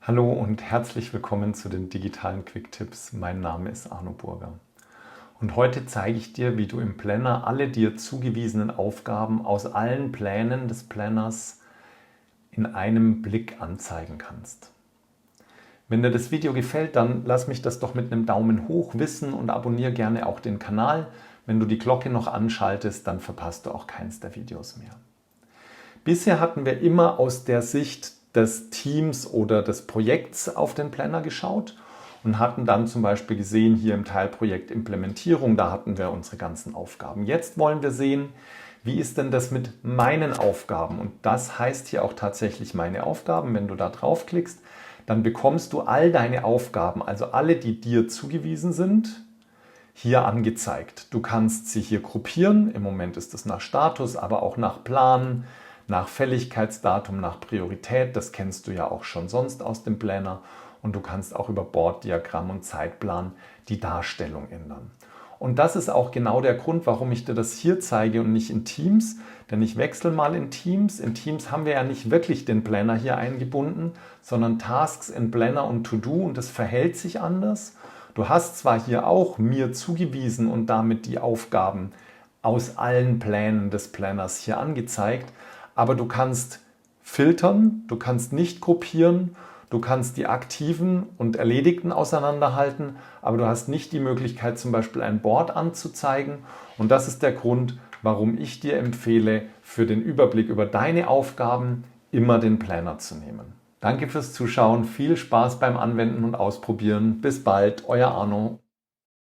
Hallo und herzlich willkommen zu den digitalen Quick-Tipps. Mein Name ist Arno Burger. Und heute zeige ich dir, wie du im Planner alle dir zugewiesenen Aufgaben aus allen Plänen des Planners in einem Blick anzeigen kannst. Wenn dir das Video gefällt, dann lass mich das doch mit einem Daumen hoch wissen und abonniere gerne auch den Kanal. Wenn du die Glocke noch anschaltest, dann verpasst du auch keins der Videos mehr. Bisher hatten wir immer aus der Sicht des Teams oder des Projekts auf den Planner geschaut und hatten dann zum Beispiel gesehen, hier im Teilprojekt Implementierung, da hatten wir unsere ganzen Aufgaben. Jetzt wollen wir sehen, wie ist denn das mit meinen Aufgaben? Und das heißt hier auch tatsächlich meine Aufgaben. Wenn du da draufklickst, dann bekommst du all deine Aufgaben, also alle, die dir zugewiesen sind, hier angezeigt. Du kannst sie hier gruppieren. Im Moment ist es nach Status, aber auch nach Plan, nach Fälligkeitsdatum, nach Priorität. Das kennst du ja auch schon sonst aus dem Planner. Und du kannst auch über Borddiagramm und Zeitplan die Darstellung ändern. Und das ist auch genau der Grund, warum ich dir das hier zeige und nicht in Teams. Denn ich wechsle mal in Teams. In Teams haben wir ja nicht wirklich den Planner hier eingebunden, sondern Tasks in Planner und To-Do, und das verhält sich anders. Du hast zwar hier auch mir zugewiesen und damit die Aufgaben aus allen Plänen des Planners hier angezeigt, aber du kannst filtern, du kannst nicht gruppieren, du kannst die aktiven und erledigten auseinanderhalten, aber du hast nicht die Möglichkeit, zum Beispiel ein Board anzuzeigen. Und das ist der Grund, warum ich dir empfehle, für den Überblick über deine Aufgaben immer den Planner zu nehmen. Danke fürs Zuschauen, viel Spaß beim Anwenden und Ausprobieren. Bis bald, euer Arno.